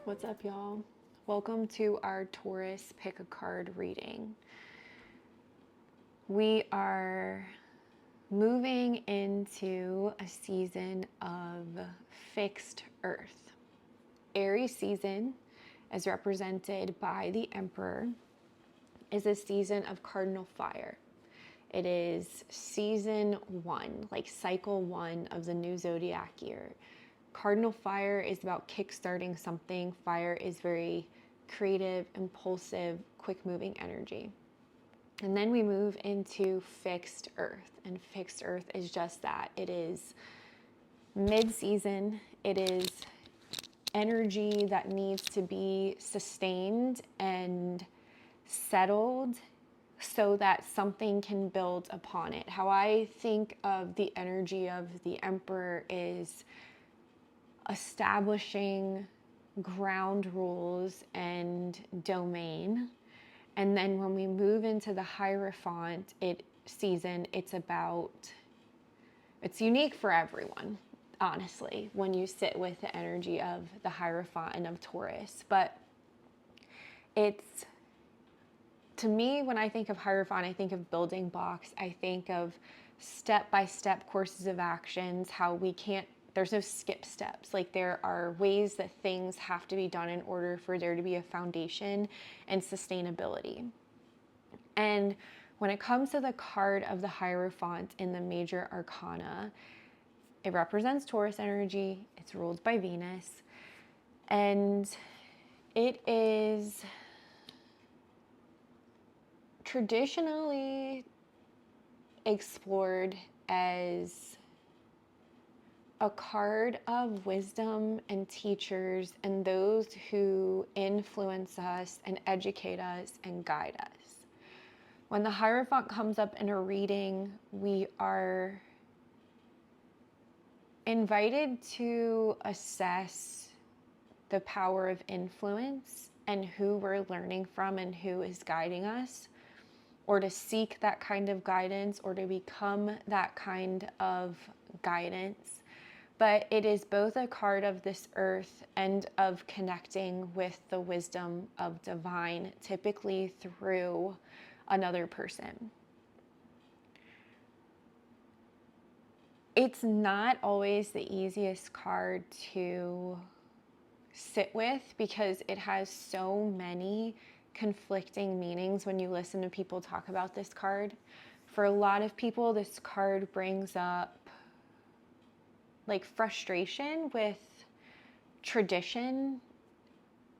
What's up, y'all? Welcome to our Taurus Pick a Card reading. We are moving into a season of fixed earth. Aries season, as represented by the Emperor, is a season of cardinal fire. It is season 1, like cycle 1 of the new zodiac year. Cardinal fire is about kickstarting something. Fire is very creative, impulsive, quick-moving energy. And then we move into fixed earth. And fixed earth is just that. It is mid-season. It is energy that needs to be sustained and settled so that something can build upon it. How I think of the energy of the Emperor is establishing ground rules and domain. And then when we move into the Hierophant season, it's unique for everyone, honestly, when you sit with the energy of the Hierophant and of Taurus. But it's, to me, when I think of Hierophant, I think of building blocks. I think of step-by-step courses of actions, how we can't, there's no skip steps. Like, there are ways that things have to be done in order for there to be a foundation and sustainability. And when it comes to the card of the Hierophant in the major arcana, it represents Taurus energy. It's ruled by Venus. And it is traditionally explored as a card of wisdom and teachers and those who influence us and educate us and guide us. When the Hierophant comes up in a reading, we are invited to assess the power of influence and who we're learning from and who is guiding us, or to seek that kind of guidance or to become that kind of guidance. But it is both a card of this earth and of connecting with the wisdom of divine, typically through another person. It's not always the easiest card to sit with because it has so many conflicting meanings when you listen to people talk about this card. For a lot of people, this card brings up like frustration with tradition,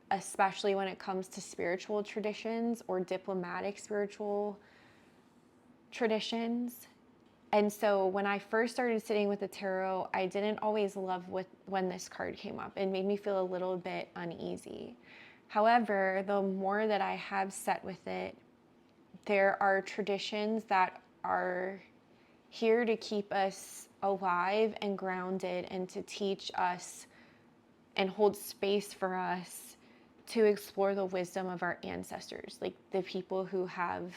especially when it comes to spiritual traditions or diplomatic spiritual traditions. And so when I first started sitting with the tarot, I didn't always love when this card came up. It made me feel a little bit uneasy. However, the more that I have sat with it, there are traditions that are here to keep us alive and grounded and to teach us and hold space for us to explore the wisdom of our ancestors, like the people who have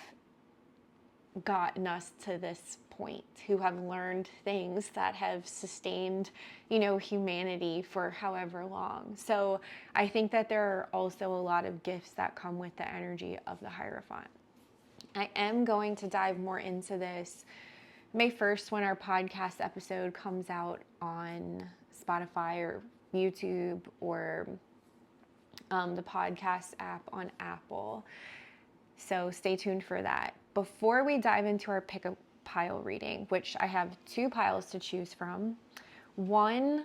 gotten us to this point, who have learned things that have sustained, humanity for however long. So I think that there are also a lot of gifts that come with the energy of the Hierophant. I am going to dive more into this May 1st when our podcast episode comes out on Spotify or YouTube or the podcast app on Apple. So stay tuned for that. Before we dive into our pick a pile reading, which I have 2 piles to choose from. One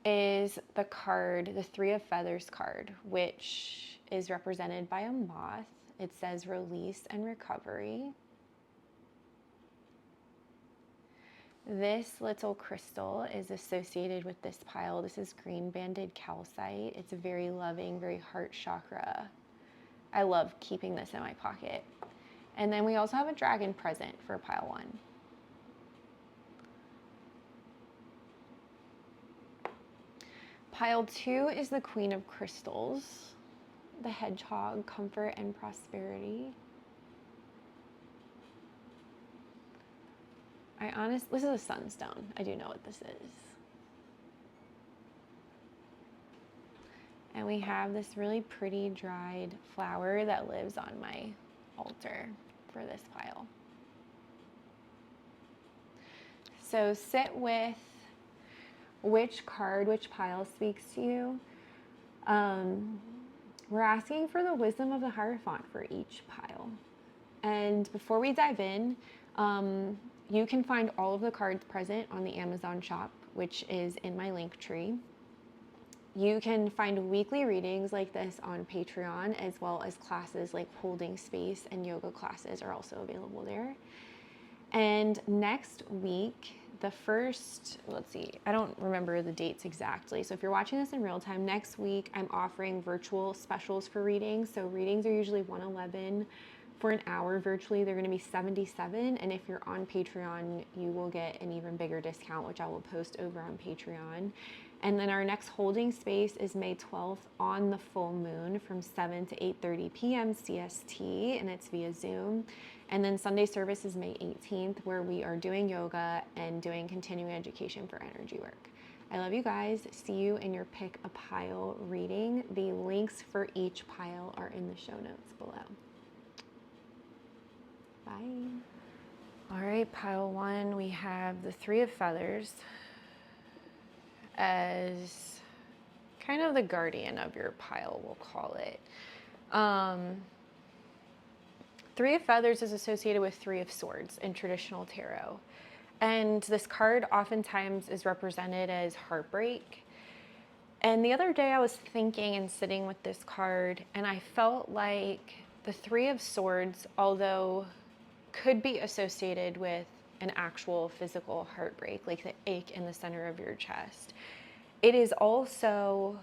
is the card, the 3 of Feathers card, which is represented by a moth. It says release and recovery. This little crystal is associated with this pile. This is green banded calcite. It's a very loving, very heart chakra. I love keeping this in my pocket. And then we also have a dragon present for pile 1. Pile 2 is the Queen of Crystals, the hedgehog, comfort and prosperity. This is a sunstone. I do know what this is. And we have this really pretty dried flower that lives on my altar for this pile. So sit with which card, which pile speaks to you. We're asking for the wisdom of the Hierophant for each pile. And before we dive in, you can find all of the cards present on the Amazon shop, which is in my link tree. You can find weekly readings like this on Patreon, as well as classes like holding space and yoga classes are also available there. And next week, the first, let's see, I don't remember the dates exactly. So if you're watching this in real time, next week I'm offering virtual specials for readings. So readings are usually $111 for an hour. Virtually, they're going to be $77. And if you're on Patreon, you will get an even bigger discount, which I will post over on Patreon. And then our next holding space is May 12th on the full moon from 7 to 8:30 p.m. CST, and it's via Zoom. And then Sunday service is May 18th, where we are doing yoga and doing continuing education for energy work. I love you guys. See you in your pick a pile reading. The links for each pile are in the show notes below. Bye. All right, pile one, we have the Three of Feathers as kind of the guardian of your pile, we'll call it. Three of Feathers is associated with Three of Swords in traditional tarot. And this card oftentimes is represented as heartbreak. And the other day I was thinking and sitting with this card, and I felt like the Three of Swords, although could be associated with an actual physical heartbreak, like the ache in the center of your chest, it is also,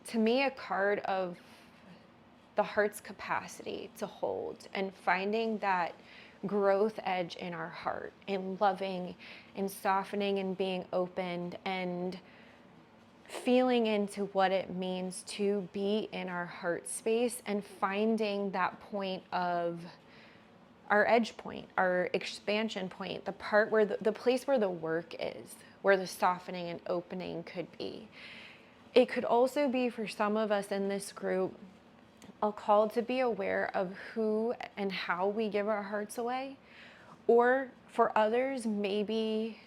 to me, a card of the heart's capacity to hold and finding that growth edge in our heart, in loving and softening and being opened and feeling into what it means to be in our heart space and finding that point of our edge point, our expansion point, the part where the place where the work is, where the softening and opening could be. It could also be, for some of us in this group, a call to be aware of who and how we give our hearts away. Or for others, maybe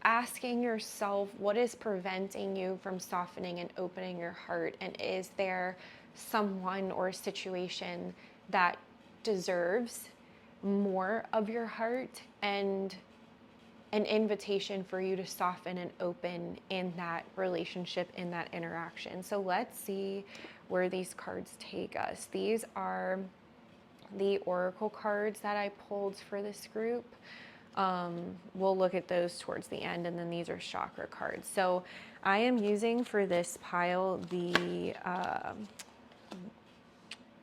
asking yourself, what is preventing you from softening and opening your heart? And is there someone or situation that deserves more of your heart and an invitation for you to soften and open in that relationship, in that interaction? So let's see where these cards take us. These are the oracle cards that I pulled for this group. We'll look at those towards the end, and then these are chakra cards. So I am using for this pile the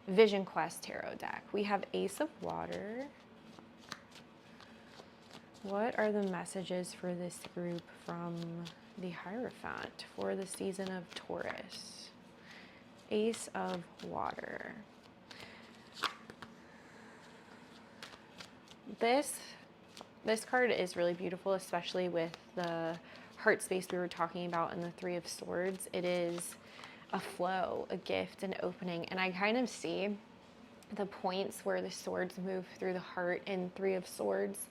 Vision Quest Tarot deck. We have Ace of Water. What are the messages for this group from the Hierophant for the season of Taurus? Ace of Water. This card is really beautiful, especially with the heart space we were talking about in the Three of Swords. It is a flow, a gift, an opening. And I kind of see the points where the swords move through the heart in Three of Swords,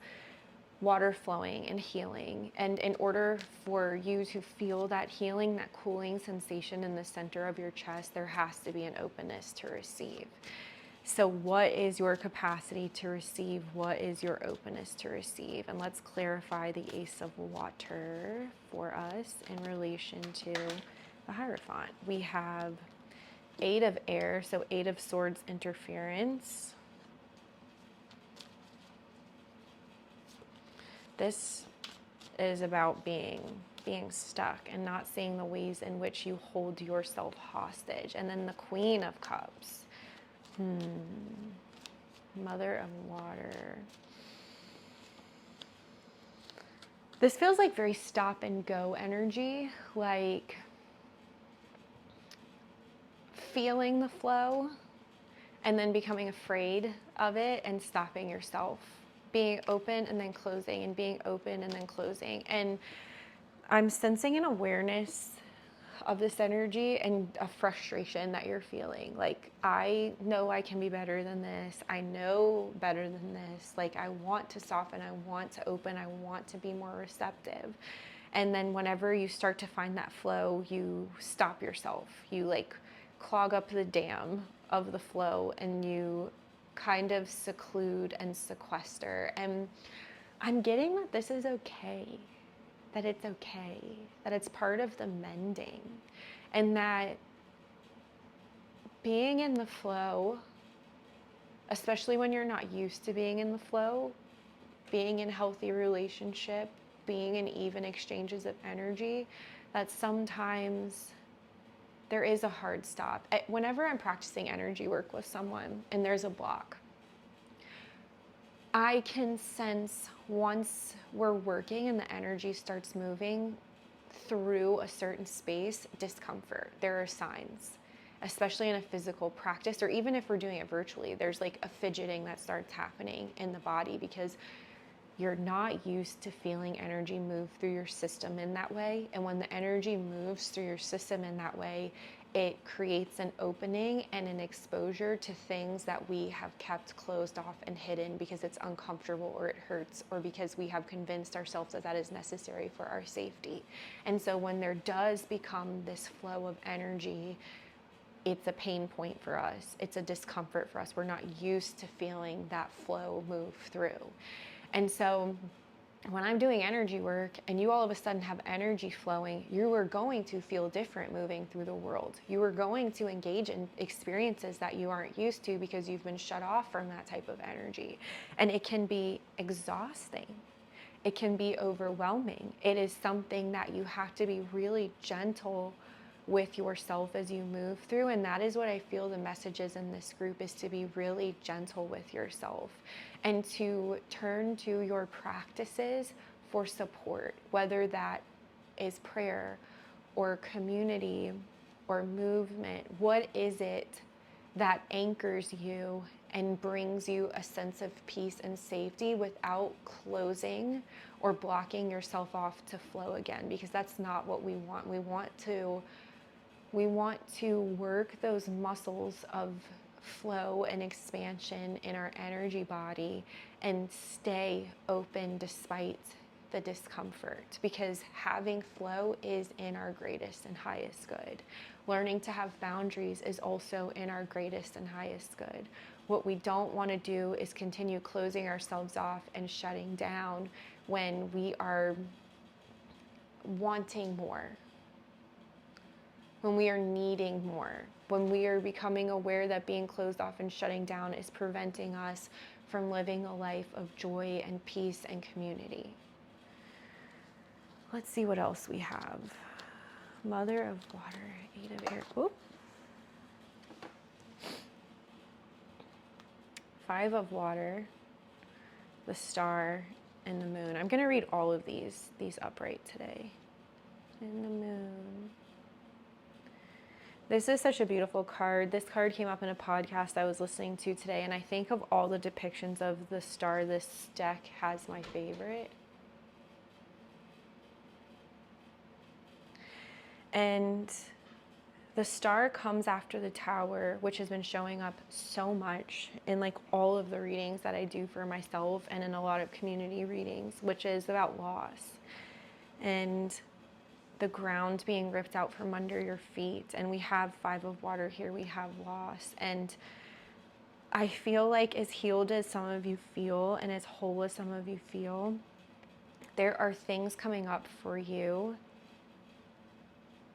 water flowing and healing. And in order for you to feel that healing, that cooling sensation in the center of your chest, there has to be an openness to receive. So what is your capacity to receive? What is your openness to receive? And let's clarify the Ace of Water for us in relation to the Hierophant. We have Eight of Air, so Eight of Swords interference. This is about being stuck and not seeing the ways in which you hold yourself hostage. And then the Queen of Cups. Mother of Water. This feels like very stop and go energy, like feeling the flow and then becoming afraid of it and stopping yourself being open and then closing, and being open and then closing. And I'm sensing an awareness of this energy and a frustration that you're feeling. Like, I know I can be better than this. I know better than this. Like, I want to soften. I want to open. I want to be more receptive. And then whenever you start to find that flow, you stop yourself. You like clog up the dam of the flow, and you kind of seclude and sequester. And I'm getting that this is okay, that it's okay, that it's part of the mending, and that being in the flow, especially when you're not used to being in the flow, being in healthy relationship, being in even exchanges of energy, that sometimes there is a hard stop. Whenever I'm practicing energy work with someone and there's a block, I can sense once we're working and the energy starts moving through a certain space, discomfort. There are signs, especially in a physical practice, or even if we're doing it virtually, there's like a fidgeting that starts happening in the body because you're not used to feeling energy move through your system in that way. And when the energy moves through your system in that way, it creates an opening and an exposure to things that we have kept closed off and hidden because it's uncomfortable or it hurts, or because we have convinced ourselves that that is necessary for our safety. And so when there does become this flow of energy, it's a pain point for us. It's a discomfort for us. We're not used to feeling that flow move through. And so when I'm doing energy work and you all of a sudden have energy flowing, you are going to feel different moving through the world. You are going to engage in experiences that you aren't used to because you've been shut off from that type of energy. And it can be exhausting. It can be overwhelming. It is something that you have to be really gentle with yourself as you move through. And that is what I feel the messages in this group is, to be really gentle with yourself and to turn to your practices for support, whether that is prayer or community or movement. What is it that anchors you and brings you a sense of peace and safety without closing or blocking yourself off to flow again? Because that's not what we want. We want to work those muscles of flow and expansion in our energy body and stay open despite the discomfort, because having flow is in our greatest and highest good. Learning to have boundaries is also in our greatest and highest good. What we don't want to do is continue closing ourselves off and shutting down when we are wanting more, when we are needing more, when we are becoming aware that being closed off and shutting down is preventing us from living a life of joy and peace and community. Let's see what else we have. Mother of water, 8 of air. Oop. 5 of water, the star, and the moon. I'm going to read all of these upright today. And the moon. This is such a beautiful card. This card came up in a podcast I was listening to today, and I think of all the depictions of the star, this deck has my favorite. And the star comes after the tower, which has been showing up so much in like all of the readings that I do for myself and in a lot of community readings, which is about loss and the ground being ripped out from under your feet. And we have 5 of water here, we have loss. And I feel like as healed as some of you feel and as whole as some of you feel, there are things coming up for you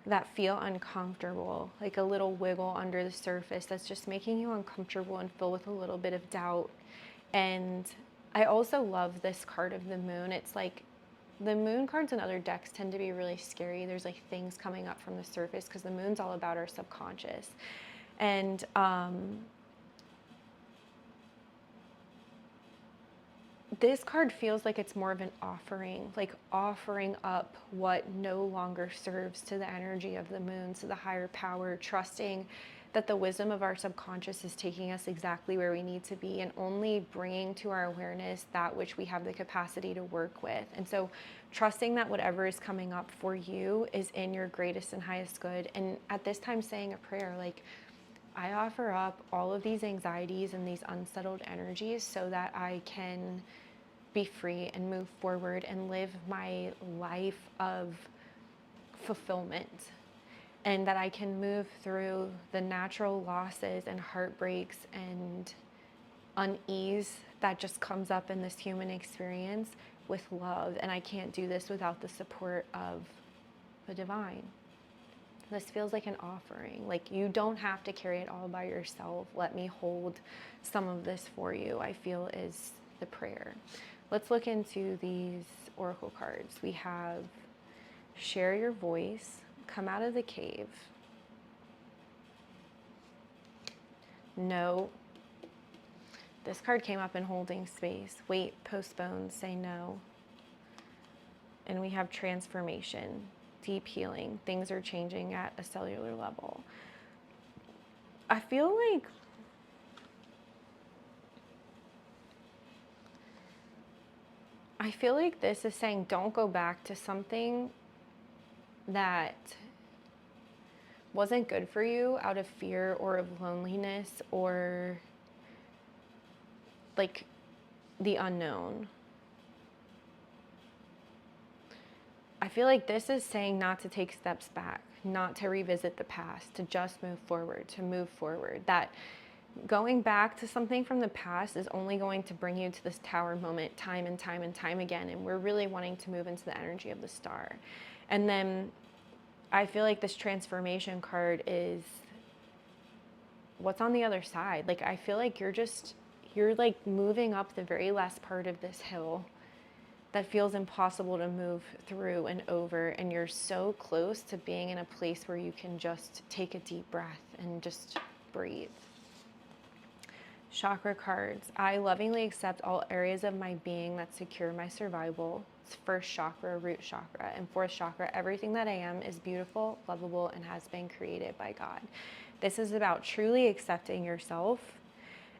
that feel uncomfortable, like a little wiggle under the surface that's just making you uncomfortable and filled with a little bit of doubt. And I also love this card of the moon. It's like the moon cards in other decks tend to be really scary. There's like things coming up from the surface because the moon's all about our subconscious. And this card feels like it's more of an offering, like offering up what no longer serves to the energy of the moon, to the higher power, trusting that the wisdom of our subconscious is taking us exactly where we need to be and only bringing to our awareness that which we have the capacity to work with. And so trusting that whatever is coming up for you is in your greatest and highest good. And at this time saying a prayer, like, I offer up all of these anxieties and these unsettled energies so that I can be free and move forward and live my life of fulfillment, and that I can move through the natural losses and heartbreaks and unease that just comes up in this human experience with love. And I can't do this without the support of the divine. This feels like an offering. Like, you don't have to carry it all by yourself. Let me hold some of this for you, I feel is the prayer. Let's look into these oracle cards. We have share your voice, come out of the cave, no. This card came up in holding space, wait, postpone, say no. And we have transformation, deep healing. Things are changing at a cellular level. I feel like this is saying don't go back to something that wasn't good for you out of fear or of loneliness or like the unknown. I feel like this is saying not to take steps back, not to revisit the past, to just move forward, to move forward. That going back to something from the past is only going to bring you to this tower moment time and time and time again. And we're really wanting to move into the energy of the star. And then I feel like this transformation card is what's on the other side. Like, I feel like you're like moving up the very last part of this hill that feels impossible to move through and over. And you're so close to being in a place where you can just take a deep breath and just breathe. Chakra cards. I lovingly accept all areas of my being that secure my survival. It's first chakra, root chakra, and fourth chakra. Everything that I am is beautiful, lovable, and has been created by God. This is about truly accepting yourself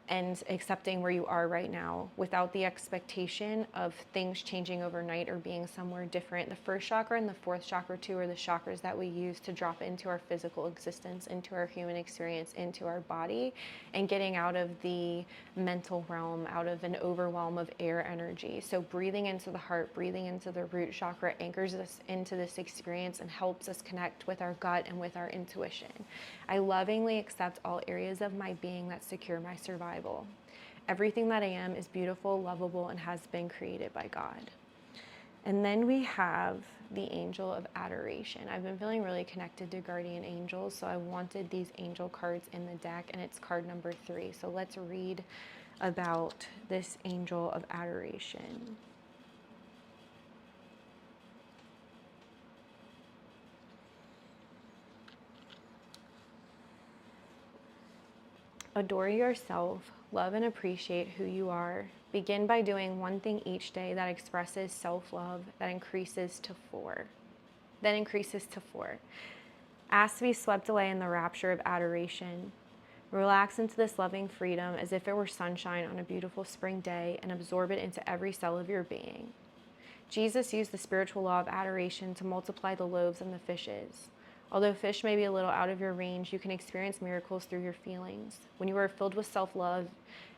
and accepting where you are right now without the expectation of things changing overnight or being somewhere different. The first chakra and the fourth chakra too are the chakras that we use to drop into our physical existence, into our human experience, into our body, and getting out of the mental realm, out of an overwhelm of air energy. So breathing into the heart, breathing into the root chakra anchors us into this experience and helps us connect with our gut and with our intuition. I lovingly accept all areas of my being that secure my survival. Everything that I am is beautiful, lovable, and has been created by God. And then we have the angel of adoration. I've been feeling really connected to guardian angels, so I wanted these angel cards in the deck, and it's card number 3. So let's read about this angel of adoration. Adore yourself, love and appreciate who you are. Begin by doing one thing each day that expresses self-love that increases to 4. Ask to be swept away in the rapture of adoration. Relax into this loving freedom as if it were sunshine on a beautiful spring day and absorb it into every cell of your being. Jesus used the spiritual law of adoration to multiply the loaves and the fishes. Although fish may be a little out of your range, you can experience miracles through your feelings. When you are filled with self-love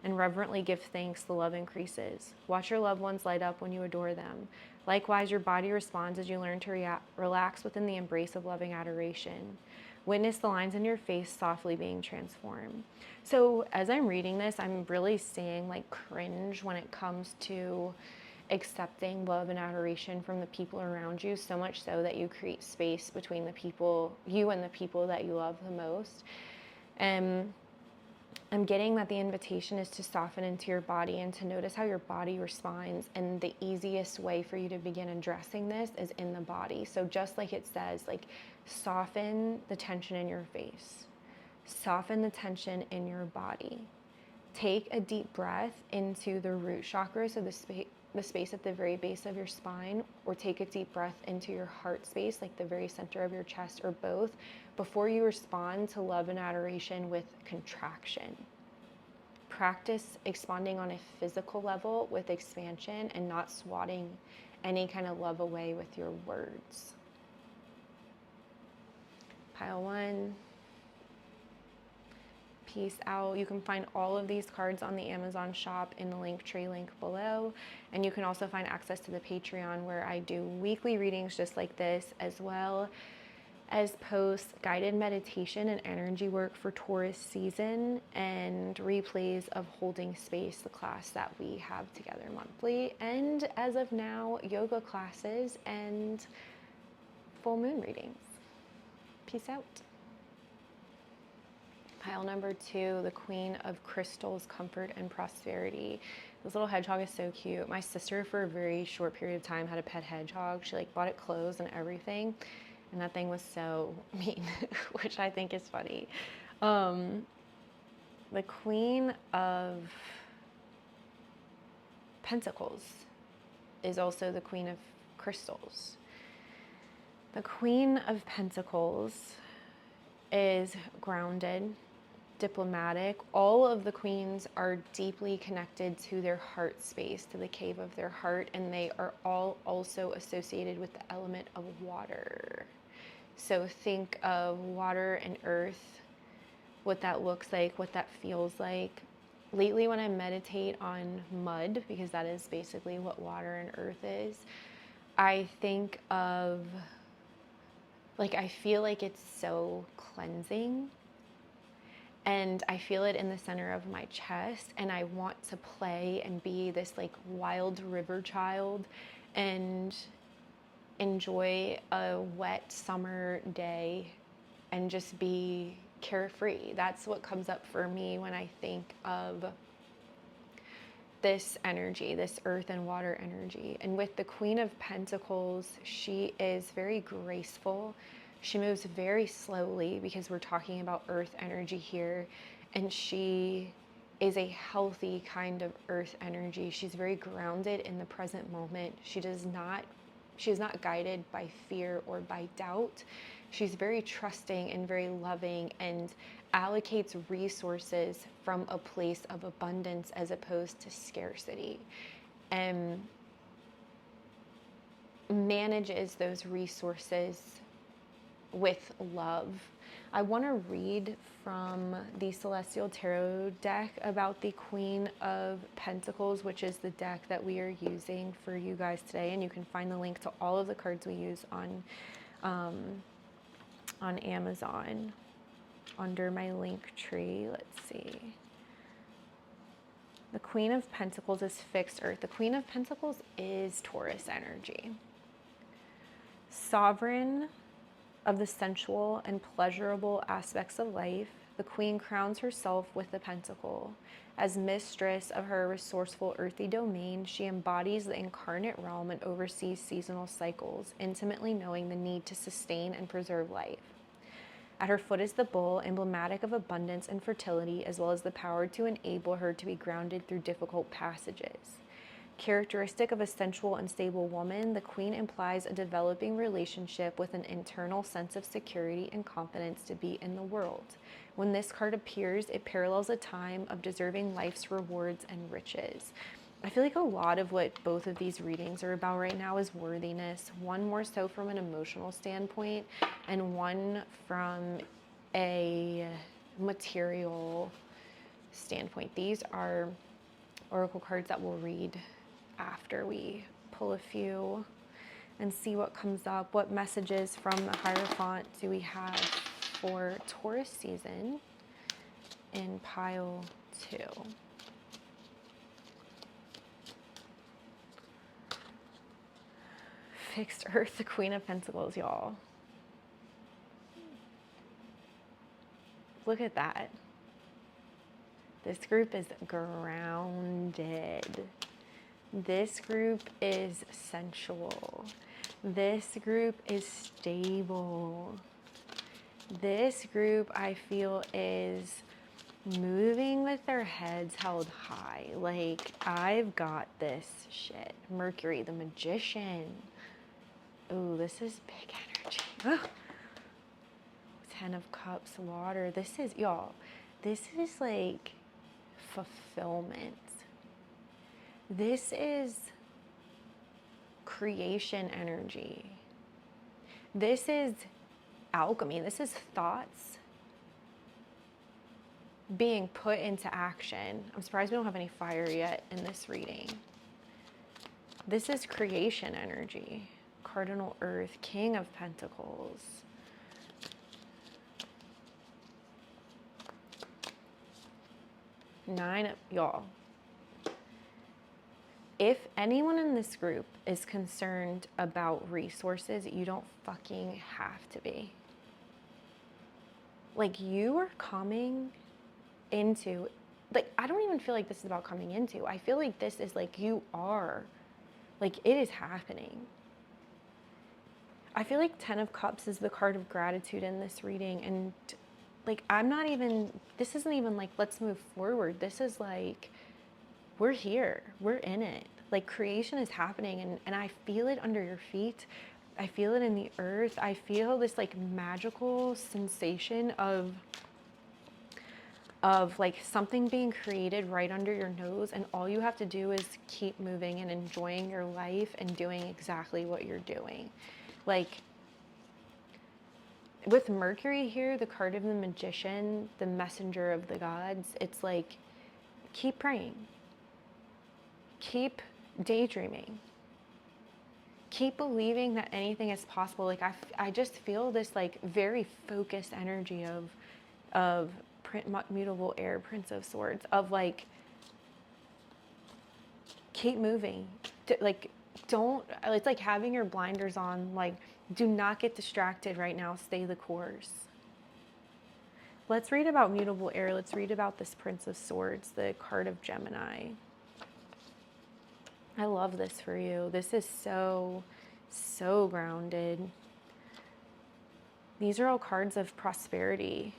and reverently give thanks, the love increases. Watch your loved ones light up when you adore them. Likewise, your body responds as you learn to relax within the embrace of loving adoration. Witness the lines in your face softly being transformed. So as I'm reading this, I'm really seeing like cringe when it comes to accepting love and adoration from the people around you, so much so that you create space between the people, you and the people that you love the most. And I'm getting that the invitation is to soften into your body and to notice how your body responds. And the easiest way for you to begin addressing this is in the body. So just like it says, like, soften the tension in your face, soften the tension in your body. Take a deep breath into the root chakra, so the space at the very base of your spine, or take a deep breath into your heart space, like the very center of your chest, or both, before you respond to love and adoration with contraction. Practice expanding on a physical level with expansion and not swatting any kind of love away with your words. Pile 1. Peace out. You can find all of these cards on the Amazon shop in the Linktree link below. And you can also find access to the Patreon, where I do weekly readings just like this, as well as post guided meditation and energy work for Taurus season, and replays of Holding Space, the class that we have together monthly. And as of now, yoga classes and full moon readings. Peace out. Pile number 2, the Queen of Crystals, Comfort and Prosperity. This little hedgehog is so cute. My sister, for a very short period of time, had a pet hedgehog. She bought it clothes and everything, and that thing was so mean, which I think is funny. The Queen of Pentacles is also the Queen of Crystals. The Queen of Pentacles is grounded, diplomatic. All of the queens are deeply connected to their heart space, to the cave of their heart, and they are all also associated with the element of water. So think of water and earth, what that looks like, what that feels like. Lately, when I meditate on mud, because that is basically what water and earth is, I think of, I feel like it's so cleansing, and I feel it in the center of my chest, and I want to play and be this wild river child and enjoy a wet summer day and just be carefree. That's what comes up for me when I think of this energy, this earth and water energy. And with the Queen of Pentacles, she is very graceful. She moves very slowly, because we're talking about earth energy here, and she is a healthy kind of earth energy. She's very grounded in the present moment. She is not guided by fear or by doubt. She's very trusting and very loving, and allocates resources from a place of abundance as opposed to scarcity, and manages those resources with love. I want to read from the Celestial Tarot deck about the Queen of Pentacles, which is the deck that we are using for you guys today. And you can find the link to all of the cards we use on Amazon under my link tree. Let's see. The Queen of Pentacles is fixed earth. The Queen of Pentacles is Taurus energy. Sovereign of the sensual and pleasurable aspects of life, the Queen crowns herself with the pentacle. As mistress of her resourceful earthy domain, she embodies the incarnate realm and oversees seasonal cycles, intimately knowing the need to sustain and preserve life. At her foot is the bull, emblematic of abundance and fertility, as well as the power to enable her to be grounded through difficult passages. Characteristic of a sensual and stable woman, the Queen implies a developing relationship with an internal sense of security and confidence to be in the world. When this card appears, it parallels a time of deserving life's rewards and riches. I feel like a lot of what both of these readings are about right now is worthiness, one more so from an emotional standpoint, and one from a material standpoint. These are oracle cards that we'll read after we pull a few and see what comes up. What messages from the Hierophant do we have for Taurus season in pile 2? Fixed earth, the Queen of Pentacles, y'all. Look at that. This group is grounded. This group is sensual. This group is stable. This group, I feel, is moving with their heads held high. Like, I've got this shit. Mercury, the magician. Ooh, this is big energy. Ugh. 10 of Cups, water. This is, y'all, this is like fulfillment. This is creation energy. This is alchemy. This is thoughts being put into action. I'm surprised we don't have any fire yet in this reading. This is creation energy. Cardinal Earth, King of Pentacles. Nine of, y'all. If anyone in this group is concerned about resources, you don't fucking have to be. Like, you are coming into, like, I don't even feel like this is about coming into. I feel like this is like, you are, like, it is happening. I feel like 10 of Cups is the card of gratitude in this reading. And like, I'm not even, this isn't even like, let's move forward. This is like, we're here, we're in it. Like, creation is happening, and I feel it under your feet. I feel it in the earth. I feel this like magical sensation of like something being created right under your nose, and all you have to do is keep moving and enjoying your life and doing exactly what you're doing. Like, with Mercury here, the card of the magician, the messenger of the gods, it's like, keep praying. Keep daydreaming. Keep believing that anything is possible. Like, I just feel this like very focused energy of mutable air, Prince of Swords, of like, keep moving. Like, don't, it's like having your blinders on. Like, do not get distracted right now. Stay the course. Let's read about mutable air. Let's read about this Prince of Swords, the card of Gemini. I love this for you. This is so, so grounded. These are all cards of prosperity,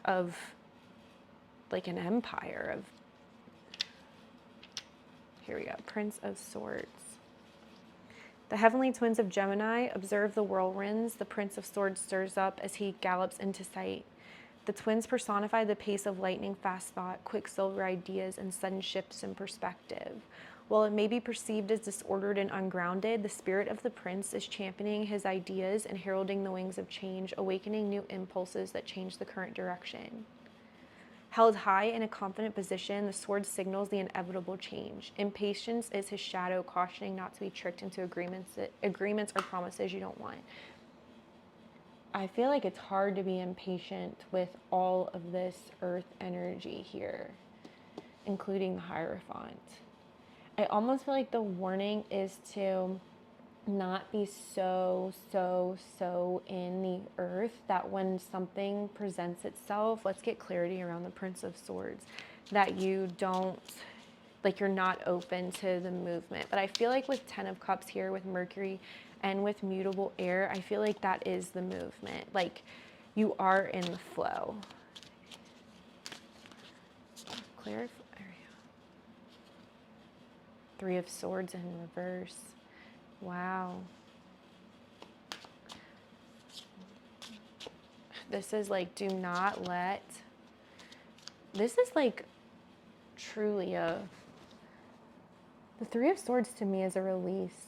of like an empire, of, here we go, Prince of Swords. The heavenly twins of Gemini observe the whirlwinds the Prince of Swords stirs up as he gallops into sight. The twins personify the pace of lightning fast thought, quicksilver ideas, and sudden shifts in perspective. While it may be perceived as disordered and ungrounded, the spirit of the prince is championing his ideas and heralding the wings of change, awakening new impulses that change the current direction. Held high in a confident position, the sword signals the inevitable change. Impatience is his shadow, cautioning not to be tricked into agreements or promises you don't want. I feel like it's hard to be impatient with all of this earth energy here, including the Hierophant. I almost feel like the warning is to not be so in the earth that when something presents itself, let's get clarity around the Prince of Swords, that you don't, like, you're not open to the movement. But I feel like with 10 of Cups here, with Mercury and with mutable air, I feel like that is the movement. Like, you are in the flow. Clear. There we go. 3 of Swords in reverse. Wow. This is like, do not let, this is like truly a, the 3 of Swords to me is a release.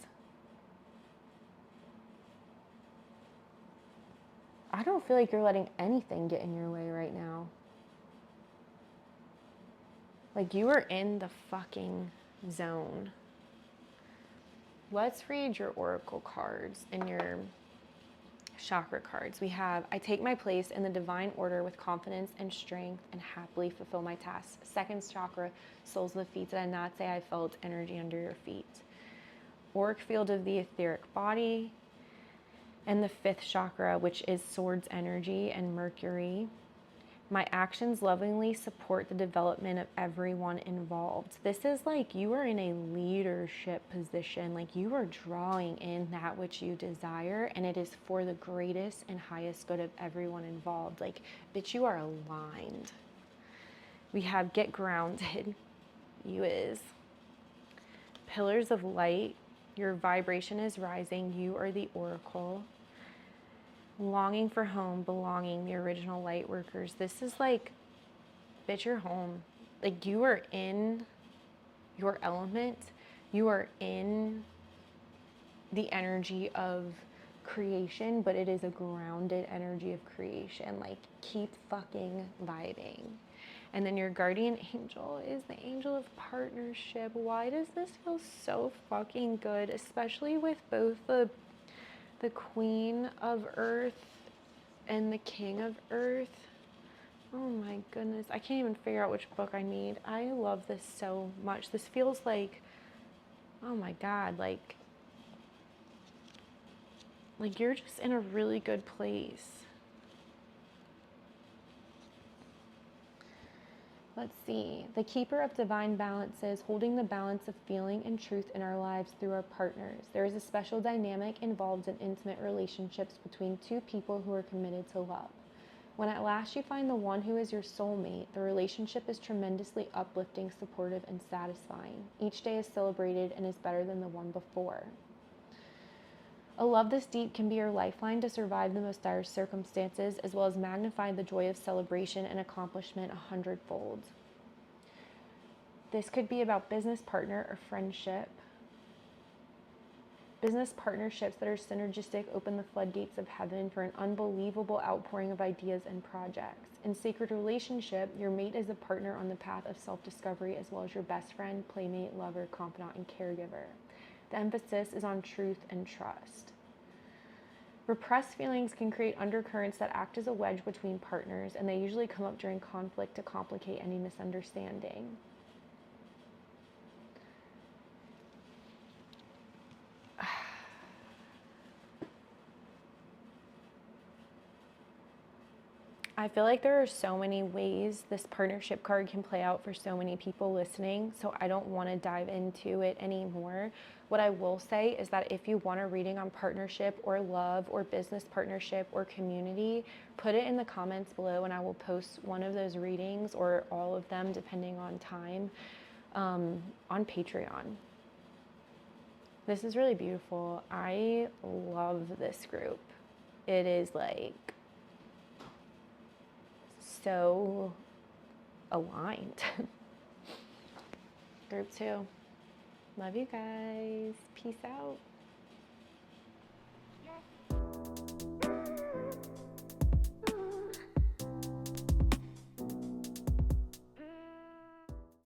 I don't feel like you're letting anything get in your way right now. Like, you are in the fucking zone. Let's read your oracle cards and your chakra cards. We have, I take my place in the divine order with confidence and strength and happily fulfill my tasks. Second chakra, soles of the feet. Did I not say I felt energy under your feet? Auric field of the etheric body. And the 5th chakra, which is swords energy and Mercury. My actions lovingly support the development of everyone involved. This is like you are in a leadership position, like you are drawing in that which you desire, and it is for the greatest and highest good of everyone involved. Like, bitch, you are aligned. We have get grounded. You is. Pillars of light. Your vibration is rising. You are the oracle. Longing for home, belonging, the original light workers. This is like, bitch, you're home. Like, you are in your element. You are in the energy of creation, but it is a grounded energy of creation. Like, keep fucking vibing. And then your guardian angel is the angel of partnership. Why does this feel so fucking good? Especially with both the Queen of Earth and the King of Earth. Oh my goodness. I can't even figure out which book I need. I love this so much. This feels like, oh my God, like you're just in a really good place. Let's see. The keeper of divine balances, holding the balance of feeling and truth in our lives through our partners. There is a special dynamic involved in intimate relationships between two people who are committed to love. When at last you find the one who is your soulmate, the relationship is tremendously uplifting, supportive, and satisfying. Each day is celebrated and is better than the one before. A love this deep can be your lifeline to survive the most dire circumstances, as well as magnify the joy of celebration and accomplishment 100-fold. This could be about business partner or friendship. Business partnerships that are synergistic open the floodgates of heaven for an unbelievable outpouring of ideas and projects. In sacred relationship, your mate is a partner on the path of self-discovery, as well as your best friend, playmate, lover, confidant, and caregiver. The emphasis is on truth and trust. Repressed feelings can create undercurrents that act as a wedge between partners, and they usually come up during conflict to complicate any misunderstanding. I feel like there are so many ways this partnership card can play out for so many people listening, so I don't want to dive into it anymore. What I will say is that if you want a reading on partnership or love or business partnership or community, put it in the comments below and I will post one of those readings or all of them depending on time on Patreon. This is really beautiful. I love this group. It is like so aligned. Group 2. Love you guys. Peace out.